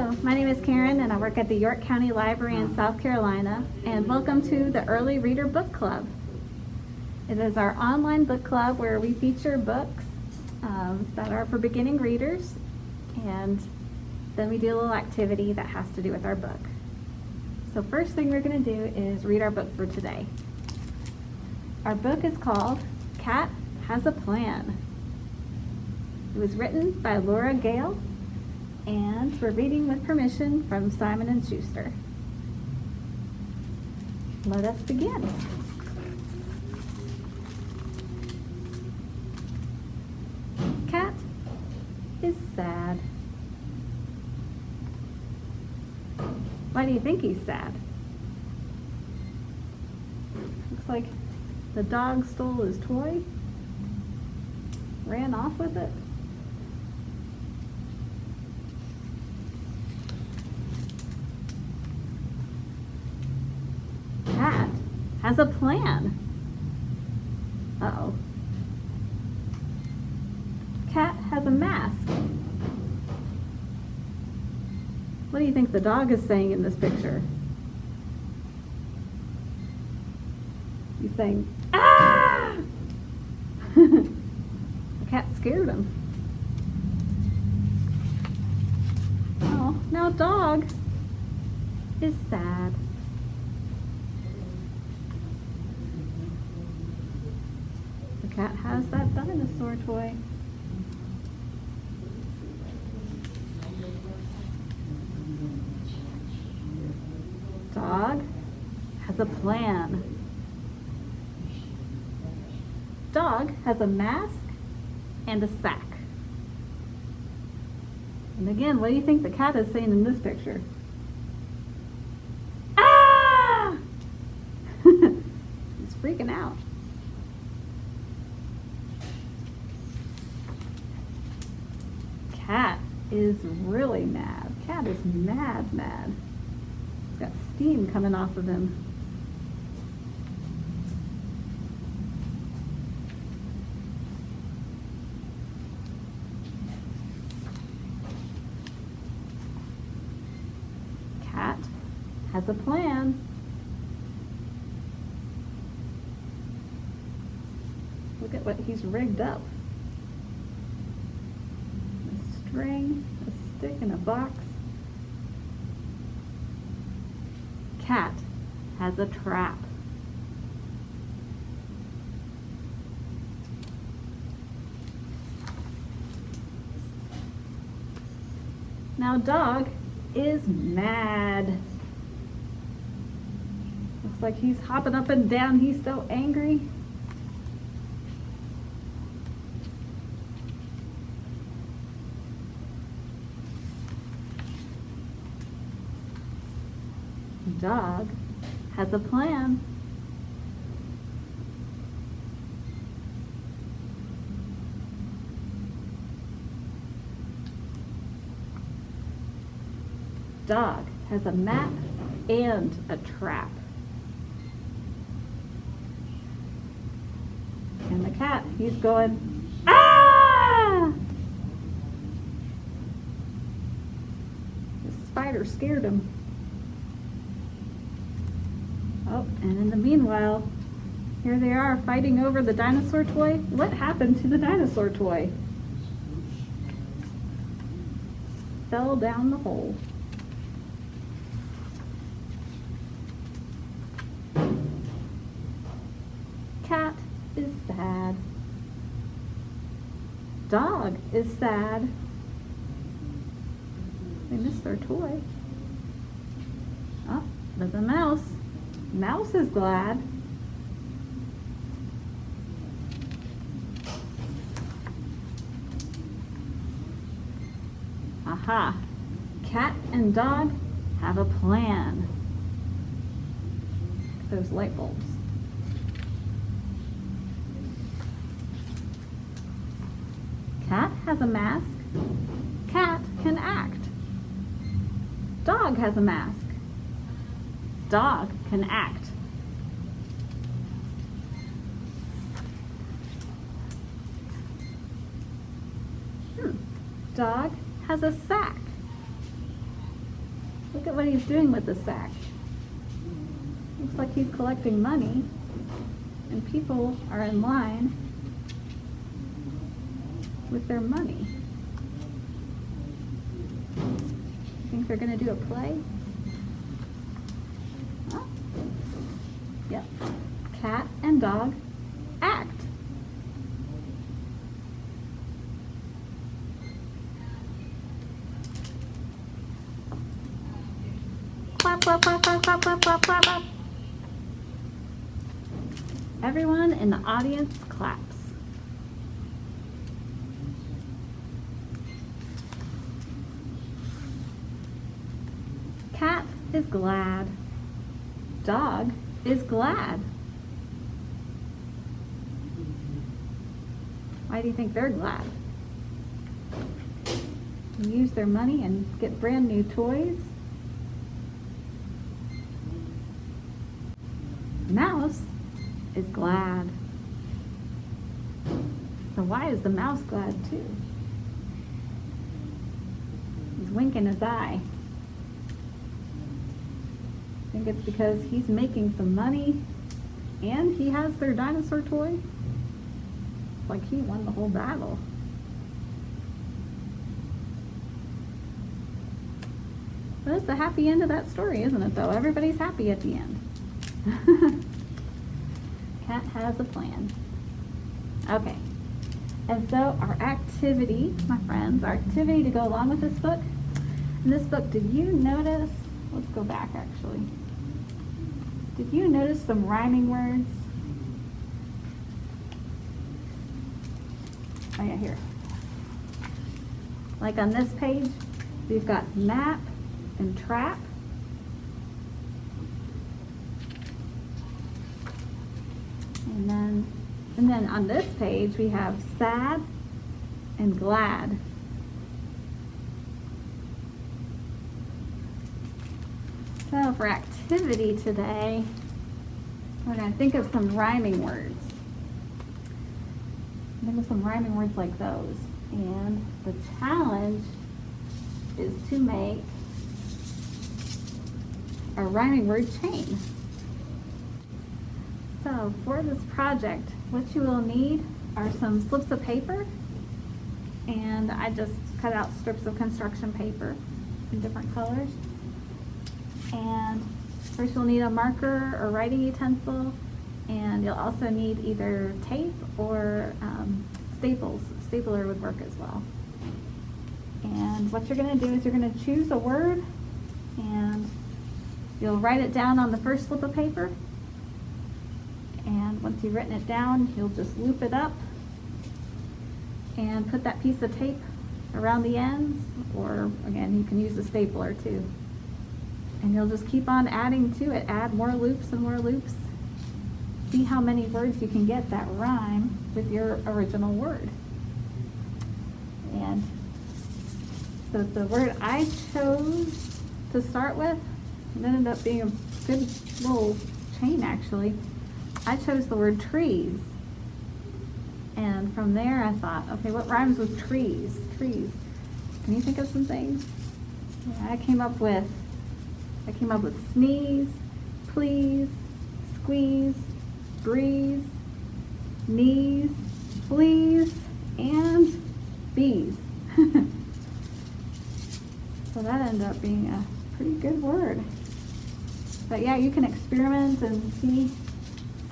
Hello, my name is Karen and I work at the York County Library in South Carolina, and welcome to the Early Reader Book Club. It is our online book club where we feature books that are for beginning readers, and then we do a little activity that has to do with our book. So first thing we're going to do is read our book for today. Our book is called Cat Has a Plan. It was written by Laura Gehl, and we're reading with permission from Simon Schuster. Let us begin. Cat is sad. Why do you think he's sad? Looks like the dog stole his toy, ran off with it. Cat has a plan. Uh-oh. Cat has a mask. What do you think the dog is saying in this picture? He's saying, "Ah!" The cat scared him. Oh, now dog is sad. The cat has that dinosaur toy. Dog has a plan. Dog has a mask and a sack. And again, what do you think the cat is saying in this picture? Ah! He's freaking out. Cat is really mad. Cat is mad. He's got steam coming off of him. Cat has a plan. Look at what he's rigged up. A string, a stick, and a box. Cat has a trap. Now dog is mad. Looks like he's hopping up and down. He's so angry. Dog has a plan. Dog has a map and a trap. And the cat, he's going, ah! The spider scared him. Oh, and in the meanwhile, here they are fighting over the dinosaur toy. What happened to the dinosaur toy? Fell down the hole. Cat is sad. Dog is sad. They missed their toy. Oh, but the mouse. Mouse is glad. Aha! Cat and dog have a plan. Those light bulbs. Cat has a mask. Cat can act. Dog has a mask. Dog can act. Dog has a sack. Look at what he's doing with the sack. Looks like he's collecting money, and people are in line with their money. You think they're going to do a play? Huh? Yep. Cat and dog act. Clap, clap, clap, clap, clap, clap, clap, clap, clap. Everyone in the audience claps. Cat is glad. Dog is glad. Why do you think they're glad? They use their money and get brand new toys. Mouse is glad. So why is the mouse glad too? He's winking his eye. I think it's because he's making some money and he has their dinosaur toy. It's like he won the whole battle. But it's the happy end of that story, isn't it though? Everybody's happy at the end. Cat has a plan. Okay. And so our activity, my friends, our activity to go along with this book. In this book, did you notice, let's go back actually. Did you notice some rhyming words? Oh yeah, here. Like on this page, we've got map and trap. And then on this page we have sad and glad. So for activity today, we're going to think of some rhyming words. Think of some rhyming words like those. And the challenge is to make a rhyming word chain. So for this project, what you will need are some slips of paper, and I just cut out strips of construction paper in different colors. And first you'll need a marker or writing utensil, and you'll also need either tape or staples. Stapler would work as well. And what you're going to do is you're going to choose a word, and you'll write it down on the first slip of paper. And once you've written it down, you'll just loop it up and put that piece of tape around the ends, or again, you can use a stapler too. And you'll just keep on adding to it. Add more loops and more loops. See how many words you can get that rhyme with your original word. And so the word I chose to start with, it ended up being a good little chain actually. I chose the word trees. And from there I thought, okay, what rhymes with trees? Trees. Can you think of some things? Yeah, I came up with sneeze, please, squeeze, breeze, knees, fleas, and bees. So that ended up being a pretty good word. But yeah, you can experiment and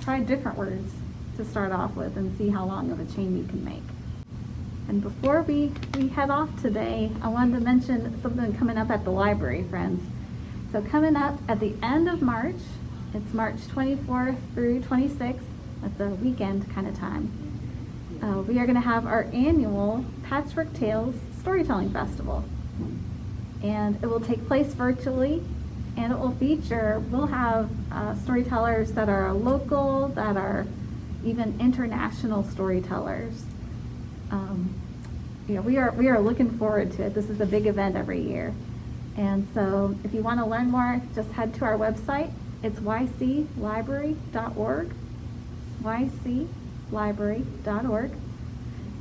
try different words to start off with and see how long of a chain you can make. And before we head off today, I wanted to mention something coming up at the library, friends. So coming up at the end of March, it's March 24th through 26th, that's a weekend kind of time, we are going to have our annual Patchwork Tales Storytelling Festival. And it will take place virtually, and it will we'll have storytellers that are local, that are even international storytellers. We are looking forward to it. This is a big event every year. And so if you want to learn more, just head to our website. It's yclibrary.org, yclibrary.org.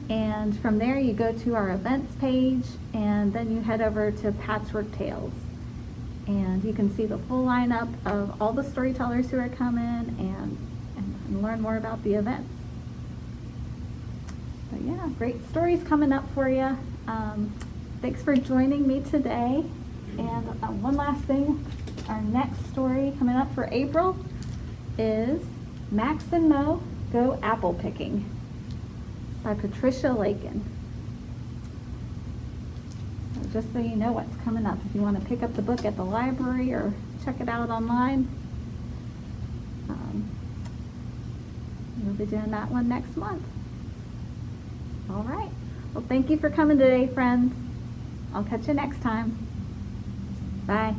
And from there you go to our events page, and then you head over to Patchwork Tales. And you can see the full lineup of all the storytellers who are coming and learn more about the events. So yeah, great stories coming up for you. Thanks for joining me today. And one last thing, our next story coming up for April is Max and Mo Go Apple Picking by Patricia Lakin. So just so you know what's coming up, if you want to pick up the book at the library or check it out online, we'll be doing that one next month. All right. Well, thank you for coming today, friends. I'll catch you next time. Bye.